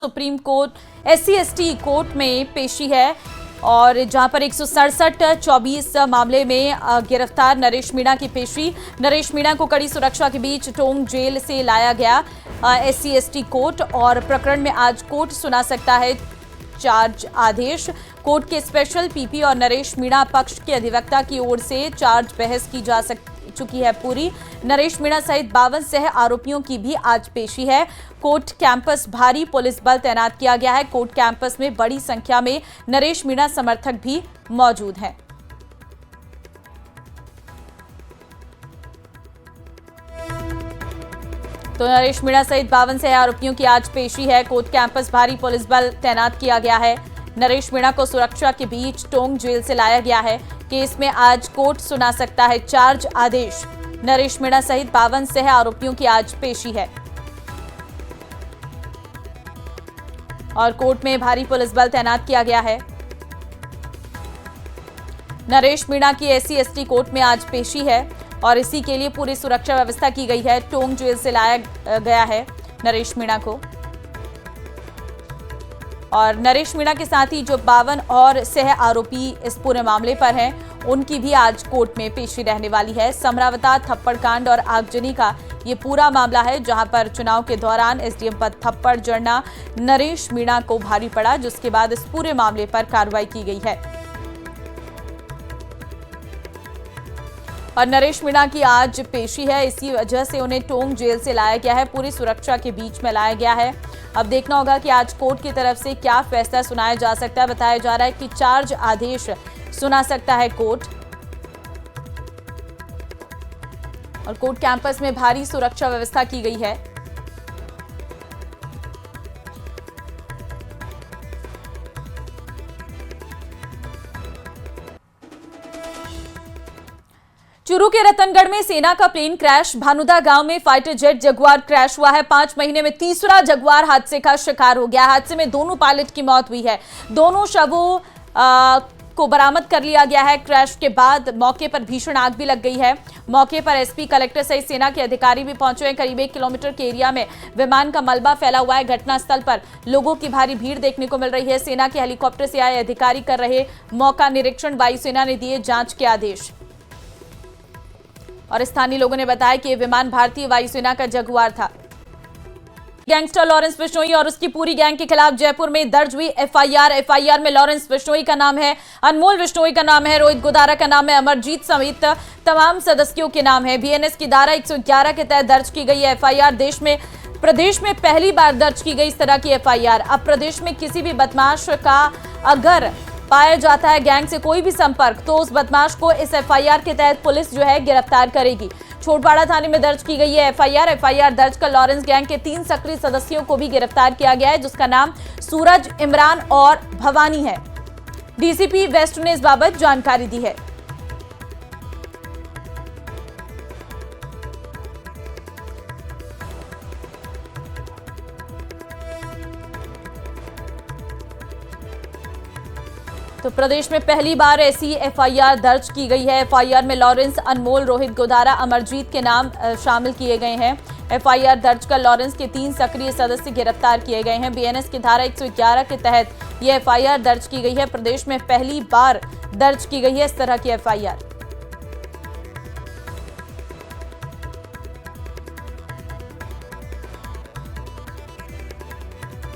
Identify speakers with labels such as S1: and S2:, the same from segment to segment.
S1: Supreme court SC/ST court में पेशी है और जहां पर 167-24 मामले में गिरफ्तार नरेश मीणा की पेशी। नरेश मीणा को कड़ी सुरक्षा के बीच टोंक जेल से लाया गया SC/ST कोर्ट और प्रकरण में आज कोर्ट सुना सकता है चार्ज आदेश। कोर्ट के स्पेशल PP और नरेश मीणा पक्ष के अधिवक्ता की ओर से चार्ज बहस की जा चुकी है पूरी। नरेश मीणा सहित 52 सह आरोपियों की भी आज पेशी है। कोर्ट कैंपस भारी पुलिस बल तैनात किया गया है। कोर्ट कैंपस में बड़ी संख्या में नरेश मीणा समर्थक भी मौजूद हैं। तो नरेश मीणा सहित 52 सह आरोपियों की आज पेशी है। कोर्ट कैंपस भारी पुलिस बल तैनात किया गया है। नरेश मीणा को सुरक्षा के बीच टोंक जेल से लाया गया है। केस में आज कोर्ट सुना सकता है चार्ज आदेश। नरेश मीणा सहित 52 सह आरोपियों की आज पेशी है और कोर्ट में भारी पुलिस बल तैनात किया गया है। नरेश मीणा की SC/ST कोर्ट में आज पेशी है और इसी के लिए पूरी सुरक्षा व्यवस्था की गई है। टोंक जेल से लाया गया है नरेश मीणा को और नरेश मीणा के साथ ही जो 52 और सह आरोपी इस पूरे मामले पर हैं, उनकी भी आज कोर्ट में पेशी रहने वाली है। समरावता थप्पड़ कांड और आगजनी का ये पूरा मामला है, जहां पर चुनाव के दौरान SDM पर थप्पड़ जड़ना नरेश मीणा को भारी पड़ा, जिसके बाद इस पूरे मामले पर कार्रवाई की गई है और नरेश मीणा की आज पेशी है। इसी वजह से उन्हें टोंक जेल से लाया गया है, पूरी सुरक्षा के बीच में लाया गया है। अब देखना होगा कि आज कोर्ट की तरफ से क्या फैसला सुनाया जा सकता है। बताया जा रहा है कि चार्ज आदेश सुना सकता है कोर्ट और कोर्ट कैंपस में भारी सुरक्षा व्यवस्था की गई है। चूरू के रतनगढ़ में सेना का प्लेन क्रैश। भानुदा गांव में फाइटर जेट जगुआर क्रैश हुआ है। 5 महीने में तीसरा जगुआर हादसे का शिकार हो गया। हादसे में दोनों पायलट की मौत हुई है। दोनों शवों को बरामद कर लिया गया है। क्रैश के बाद मौके पर भीषण आग भी लग गई है। मौके पर SP कलेक्टर सहित सेना के अधिकारी भी पहुंचे हैं। करीब 1 किलोमीटर के एरिया में विमान का मलबा फैला हुआ है। घटनास्थल पर लोगों की भारी भीड़ देखने को मिल रही है। सेना के हेलीकॉप्टर से आए अधिकारी कर रहे मौका निरीक्षण। वायुसेना ने दिए जांच के आदेश और स्थानीय लोगों ने बताया कि यह विमान भारतीय वायुसेना का जगुआर था। गैंगस्टर लॉरेंस बिश्नोई और उसकी पूरी गैंग के खिलाफ जयपुर में दर्ज हुई FIR में लॉरेंस बिश्नोई का नाम है, अनमोल बिश्नोई का नाम है, रोहित गोदारा का नाम है, अमरजीत समेत तमाम सदस्यों के नाम है। BNS की धारा 111 के तहत दर्ज की गई है FIR। प्रदेश में पहली बार दर्ज की गई इस तरह की FIR। अब प्रदेश में किसी भी बदमाश का अगर पाया जाता है गैंग से कोई भी संपर्क, तो उस बदमाश को इस FIR के तहत पुलिस जो है गिरफ्तार करेगी। छोटवाड़ा थाने में दर्ज की गई है FIR दर्ज कर लॉरेंस गैंग के 3 सक्रिय सदस्यों को भी गिरफ्तार किया गया है, जिसका नाम सूरज, इमरान और भवानी है। DCP वेस्ट ने इस बाबत जानकारी दी है। तो प्रदेश में पहली बार ऐसी FIR दर्ज की गई है। FIR में लॉरेंस, अनमोल, रोहित गोदारा, अमरजीत के नाम शामिल किए गए हैं। FIR दर्ज कर लॉरेंस के 3 सक्रिय सदस्य गिरफ्तार किए गए हैं। BNS की धारा 111 के तहत यह FIR दर्ज की गई है। प्रदेश में पहली बार दर्ज की गई है इस तरह की FIR।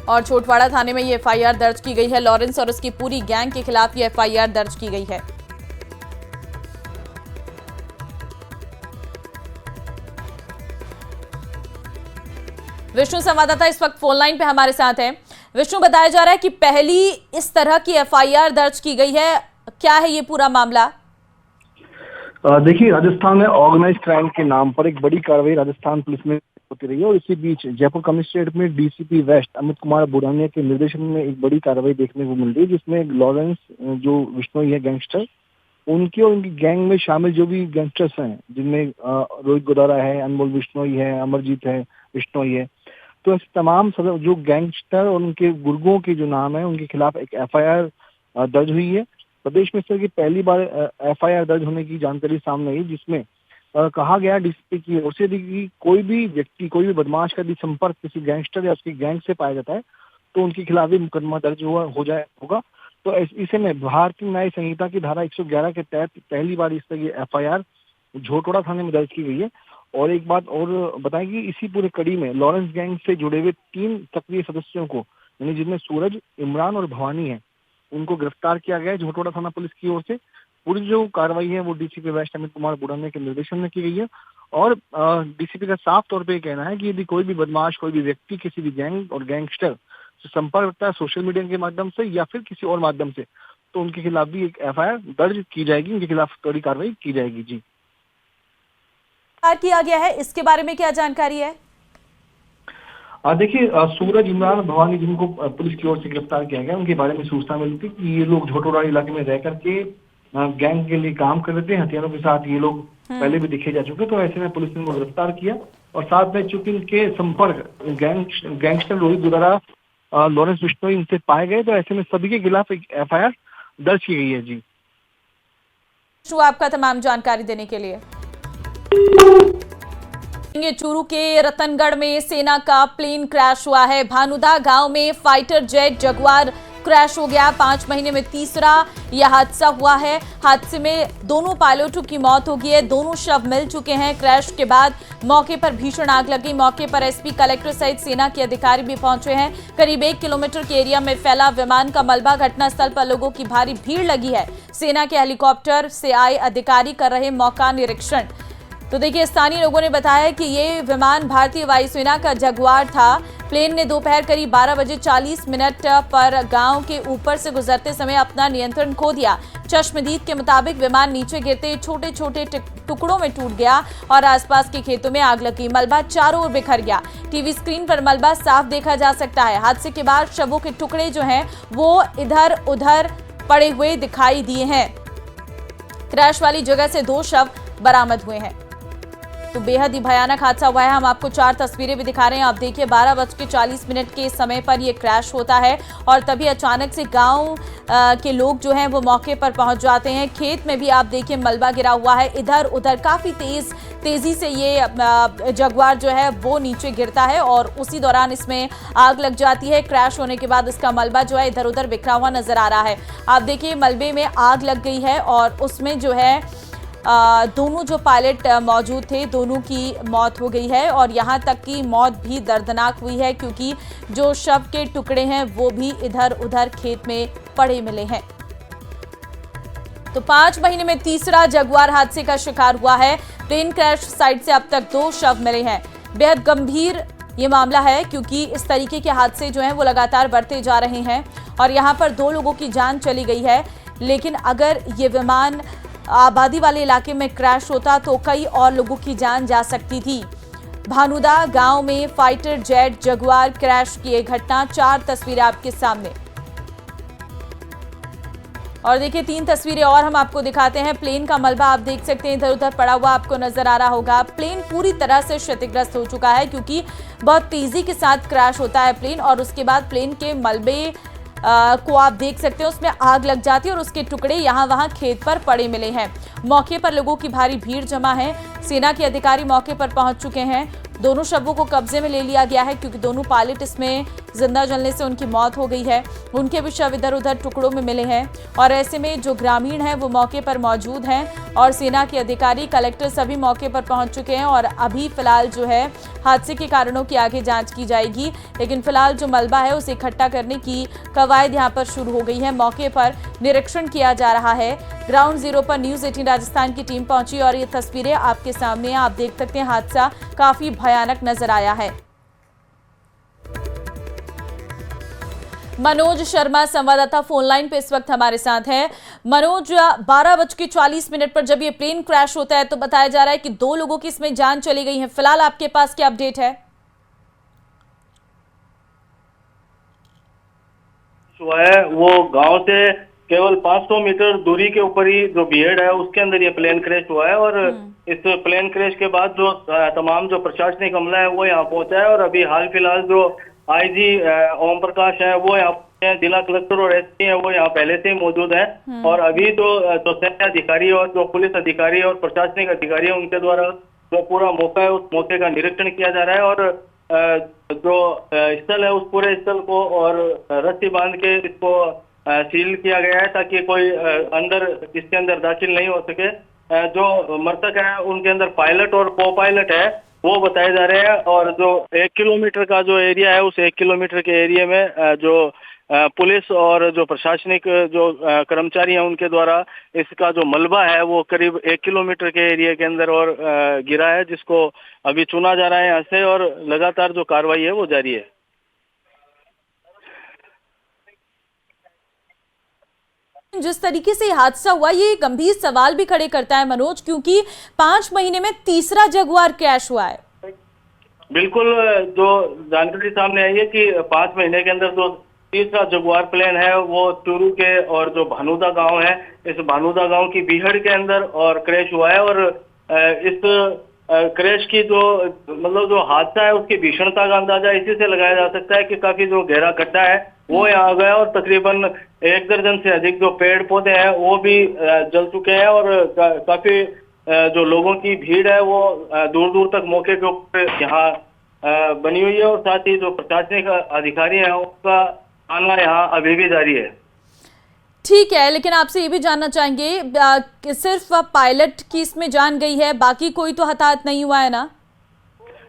S1: और छोटवाड़ा थाने में ये FIR दर्ज की गई है। लॉरेंस और उसकी पूरी गैंग के खिलाफ ये FIR दर्ज की गई है। विष्णु संवाददाता इस वक्त फोन लाइन पे हमारे साथ हैं। विष्णु, बताया जा रहा है कि पहली इस तरह की FIR दर्ज की गई है, क्या है ये पूरा मामला?
S2: देखिए, राजस्थान में ऑर्गेनाइज क्राइम के नाम पर एक बड़ी कार्रवाई राजस्थान पुलिस में होती रही है और इसी बीच जयपुर कमिश्नरेट में DCP वेस्ट अमित कुमार बुरानिया के निर्देशन में एक बड़ी कार्रवाई देखने को मिल रही है, जिसमें लॉरेंस जो बिश्नोई है गैंगस्टर, उनकी और उनकी गैंग में शामिल जो भी गैंगस्टर्स हैं, जिनमें रोहित गोदारा है, अनमोल बिश्नोई है, अमरजीत है, बिश्नोई है, तो ऐसे तमाम जो गैंगस्टर और उनके गुर्गों के जो नाम है, उनके खिलाफ एक FIR दर्ज हुई है। प्रदेश में इस तरह की पहली बार FIR दर्ज होने की जानकारी सामने आई, जिसमें कहा गया DCP की ओर से कि कोई भी व्यक्ति, कोई भी बदमाश का यदि संपर्क किसी गैंगस्टर या उसकी गैंग से पाया जाता है, तो उनके खिलाफ भी मुकदमा दर्ज होगा। तो इसे में भारतीय न्याय संहिता की धारा 111 के तहत पहली बार इस तरह की एफआईआर झोटोड़ा थाने में दर्ज की गई है। और एक बात और बताएं कि इसी पूरे कड़ी में लॉरेंस गैंग से जुड़े हुए 3 सक्रिय सदस्यों को, यानी जिनमें सूरज, इमरान और भवानी है, उनको गिरफ्तार किया गया है झोटोड़ा थाना पुलिस की ओर से। पूरी जो कार्रवाई है वो डीसीपी वेस्ट अमित कुमार बुढ़ानिया के निर्देशन में की गई है। और डीसीपी का साफ तौर पे कहना है कि यदि कोई भी बदमाश, कोई भी व्यक्ति किसी भी गैंग और गैंगस्टर से संपर्क रखता है सोशल मीडिया के माध्यम से या फिर किसी और माध्यम से, तो उनके खिलाफ भी एक एफआईआर दर्ज की जाएगी, उनके खिलाफ कड़ी कार्रवाई की जाएगी। जी,
S1: किया गया है, इसके बारे में क्या जानकारी है?
S2: देखिए, सूरज, इमरान, भवानी, जिनको पुलिस की ओर से गिरफ्तार किया गया, उनके बारे में सूचना मिली थी कि ये लोग झोटोड़ा इलाके में रह करके गैंग के लिए काम कर रहे थे। हथियारों के साथ ये लोग पहले भी दिखे जा चुके, तो ऐसे में पुलिस ने उनको गिरफ्तार किया। और साथ में चूंकि इनके संपर्क गैंगस्टर रोहित दुलारा, लॉरेंस बिश्नोई इनसे पाए गए, तो ऐसे में सभी के खिलाफ एक एफआईआर दर्ज की गई है। जी,
S1: आपका तमाम जानकारी देने के लिए। चूरू के रतनगढ़ में सेना का प्लेन क्रैश हुआ है। भानुदा गांव में फाइटर जेट जगुआर क्रैश हो गया। 5 महीने में तीसरा यह हादसा हुआ है। हादसे में दोनों पायलटों की मौत हो गई है। दोनों शव मिल चुके हैं। क्रैश के बाद मौके पर भीषण आग लगी। मौके पर एसपी, कलेक्टर सहित सेना के अधिकारी भी पहुंचे हैं। करीब 1 किलोमीटर के एरिया में फैला विमान का मलबा। घटनास्थल पर लोगों की भारी भीड़ लगी है। सेना के हेलीकॉप्टर से आए अधिकारी कर रहे मौका निरीक्षण। तो देखिए, स्थानीय लोगों ने बताया कि ये विमान भारतीय वायुसेना का जगुआर था। प्लेन ने दोपहर करीब 12 बजे 40 मिनट पर गांव के ऊपर से गुजरते समय अपना नियंत्रण खो दिया। चश्मदीद के मुताबिक विमान नीचे गिरते छोटे छोटे टुकड़ों में टूट गया और आसपास के खेतों में आग लगी। मलबा चारों ओर बिखर गया। टीवी स्क्रीन पर मलबा साफ देखा जा सकता है। हादसे के बाद शवों के टुकड़े जो हैं वो इधर उधर पड़े हुए दिखाई दिए हैं। क्रैश वाली जगह से 2 शव बरामद हुए हैं। तो बेहद ही भयानक हादसा हुआ है। हम आपको 4 तस्वीरें भी दिखा रहे हैं। आप देखिए, 12:40 के समय पर यह क्रैश होता है और तभी अचानक से गांव के लोग जो हैं वो मौके पर पहुंच जाते हैं। खेत में भी आप देखिए मलबा गिरा हुआ है। इधर उधर काफी तेजी से ये जगुआर जो है वो नीचे गिरता है और उसी दौरान इसमें आग लग जाती है। क्रैश होने के बाद इसका मलबा जो है इधर उधर बिखरा हुआ नजर आ रहा है। आप देखिए, मलबे में आग लग गई है और उसमें जो है दोनों जो पायलट मौजूद थे, दोनों की मौत हो गई है। और यहाँ तक की मौत भी दर्दनाक हुई है क्योंकि जो शव के टुकड़े हैं वो भी इधर उधर खेत में पड़े मिले हैं। तो 5 महीने में तीसरा जगुआर हादसे का शिकार हुआ है। प्लेन क्रैश साइट से अब तक 2 शव मिले हैं। बेहद गंभीर ये मामला है क्योंकि इस तरीके के हादसे जो हैं वो लगातार बढ़ते जा रहे हैं और यहाँ पर 2 लोगों की जान चली गई है। लेकिन अगर ये विमान आबादी वाले इलाके में क्रैश होता तो कई और लोगों की जान जा सकती थी। भानुदा गांव में फाइटर जेट जगुआर क्रैश की एक घटना। 4 तस्वीरें आपके सामने और देखिए 3 तस्वीरें और हम आपको दिखाते हैं। प्लेन का मलबा आप देख सकते हैं इधर उधर पड़ा हुआ आपको नजर आ रहा होगा। प्लेन पूरी तरह से क्षतिग्रस्त हो चुका है क्योंकि बहुत तेजी के साथ क्रैश होता है प्लेन और उसके बाद प्लेन के मलबे को आप देख सकते हैं उसमें आग लग जाती है और उसके टुकड़े यहाँ वहाँ खेत पर पड़े मिले हैं। मौके पर लोगों की भारी भीड़ जमा है। सेना के अधिकारी मौके पर पहुंच चुके हैं। दोनों शवों को कब्जे में ले लिया गया है क्योंकि दोनों पायलट इसमें जिंदा जलने से उनकी मौत हो गई है। उनके भी शव इधर उधर टुकड़ों में मिले हैं और ऐसे में जो ग्रामीण हैं वो मौके पर मौजूद हैं और सेना के अधिकारी, कलेक्टर सभी मौके पर पहुंच चुके हैं और अभी फिलहाल जो है हादसे के कारणों की आगे जांच की जाएगी। लेकिन फिलहाल जो मलबा है उसे इकट्ठा करने की कवायद यहाँ पर शुरू हो गई है। मौके पर निरीक्षण किया जा रहा है। ग्राउंड जीरो पर न्यूज़ 18 राजस्थान की टीम पहुंची और ये तस्वीरें आपके सामने आप देख सकते हैं। हादसा काफी भयानक नजर आया है। मनोज शर्मा संवाददाता फोन लाइन पे इस वक्त हमारे साथ हैं। मनोज, 12:40 पर जब ये प्लेन क्रैश होता है तो बताया जा रहा है कि 2 लोगों की इसमें जान चली गई है। फिलहाल आपके पास क्या अपडेट है?
S3: वो गांव से केवल 500 मीटर दूरी के ऊपर ही जो बीएड है उसके अंदर ये प्लेन क्रैश हुआ है और इस प्लेन क्रैश के बाद जो तमाम जो प्रशासनिक अमला है वो यहाँ पहुंचा है और अभी हाल फिलहाल जो आईजी ओम प्रकाश है वो यहाँ जिला कलेक्टर और एसपी है वो यहाँ पहले से ही मौजूद है और अभी जो सैन्य अधिकारी और जो पुलिस अधिकारी और प्रशासनिक अधिकारी है उनके द्वारा जो पूरा मौका है उस मौके का निरीक्षण किया जा रहा है और जो स्थल है उस पूरे स्थल को और रस्सी बांध के इसको सील किया गया है ताकि कोई अंदर इसके अंदर दाखिल नहीं हो सके। जो मृतक है उनके अंदर पायलट और को पायलट है वो बताए जा रहे हैं, और जो 1 किलोमीटर का जो एरिया है उस 1 किलोमीटर के एरिया में जो पुलिस और जो प्रशासनिक जो कर्मचारी हैं उनके द्वारा इसका जो मलबा है वो करीब 1 किलोमीटर के एरिया के अंदर और गिरा है, जिसको अभी चुना जा रहा है यहाँ से, और लगातार जो कार्रवाई है वो जारी है।
S1: जिस तरीके से हादसा हुआ ये गंभीर सवाल भी खड़े करता है मनोज, क्योंकि 5 महीने में तीसरा जगुआर क्रैश हुआ है।
S3: बिल्कुल, जो जानकारी सामने आई है कि 5 महीने के अंदर जो तीसरा जगुआर प्लेन है वो चूरू के और जो भानुदा गांव है, इस भानुदा गांव की बीहड़ के अंदर और क्रैश हुआ है। और इस क्रैश की जो मतलब जो हादसा है उसकी भीषणता का अंदाजा इसी से लगाया जा सकता है कि काफी जो गहरा गड्ढा है वो यहाँ आ गया और तकरीबन 1 दर्जन से अधिक जो पेड़ पौधे हैं वो भी जल चुके हैं, और काफी जो लोगों की भीड़ है वो दूर दूर तक मौके के ऊपर यहाँ बनी हुई है, और साथ ही जो प्रशासनिक अधिकारी हैं उनका आना यहाँ अभी भी जारी है।
S1: ठीक है, लेकिन आपसे ये भी जानना चाहेंगे कि सिर्फ पायलट की इसमें जान गई है, बाकी कोई तो हताहत नहीं हुआ है ना?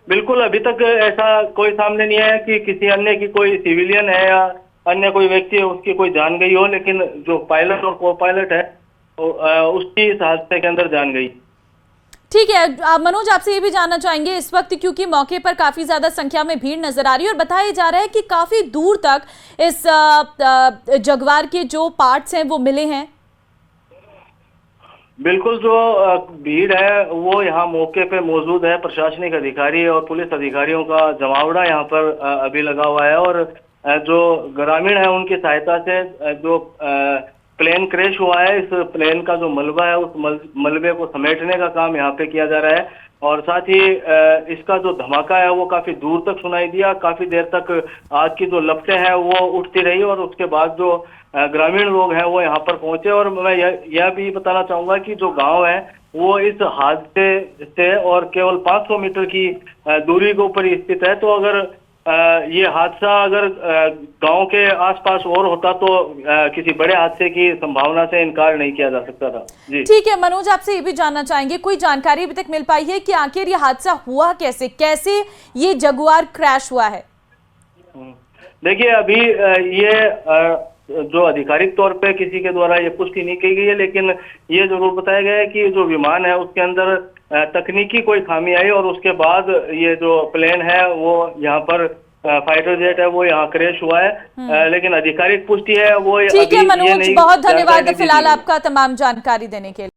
S3: बिल्कुल, अभी तक ऐसा कोई सामने नहीं है कि किसी अन्य की कोई सिविलियन है या अन्य कोई व्यक्ति है उसकी कोई जान गई हो, लेकिन जो पायलट और को पायलट है तो उसकी इस हादसे के अंदर जान गई।
S1: ठीक है मनोज, आपसे ये भी जानना चाहेंगे इस वक्त, क्योंकि मौके पर काफी ज्यादा संख्या में भीड़ नजर आ रही है और बताया जा रहा है कि काफी दूर तक इस जगुआर के जो पार्ट्स हैं वो मिले हैं।
S3: बिल्कुल, जो भीड़ है वो यहाँ मौके पे मौजूद है। प्रशासनिक अधिकारी और पुलिस अधिकारियों का जमावड़ा यहाँ पर अभी लगा हुआ है, और जो ग्रामीण है उनकी सहायता से जो प्लेन क्रैश हुआ है इस प्लेन का जो मलबा है उस मलबे को समेटने का काम यहाँ पे किया जा रहा है, और साथ ही इसका जो धमाका है वो काफी दूर तक सुनाई दिया। काफी देर तक आग की जो लपटें हैं वो उठती रही, और उसके बाद जो ग्रामीण लोग हैं वो यहाँ पर पहुंचे। और मैं यह भी बताना चाहूंगा कि जो गांव है वो इस हादसे से और केवल 500 मीटर की दूरी के ऊपर ही स्थित है, तो अगर ये हादसा अगर गांव के आसपास और होता तो किसी बड़े हादसे की संभावना से इनकार नहीं किया जा सकता था। जी
S1: ठीक है मनोज, आपसे ये भी जानना चाहेंगे, कोई जानकारी अभी तक मिल पाई है कि आखिर ये हादसा हुआ कैसे, कैसे ये जगुआर क्रैश हुआ है?
S3: देखिए, अभी ये जो आधिकारिक तौर पे किसी के द्वारा ये पुष्टि नहीं की गई है, लेकिन ये जरूर बताया गया है कि जो विमान है उसके अंदर तकनीकी कोई खामी आई और उसके बाद ये जो प्लेन है वो यहाँ पर फाइटर जेट है वो यहाँ क्रैश हुआ है, लेकिन आधिकारिक पुष्टि है वो
S1: ठीक है मनोज, बहुत धन्यवाद फिलहाल आपका तमाम जानकारी देने के लिए।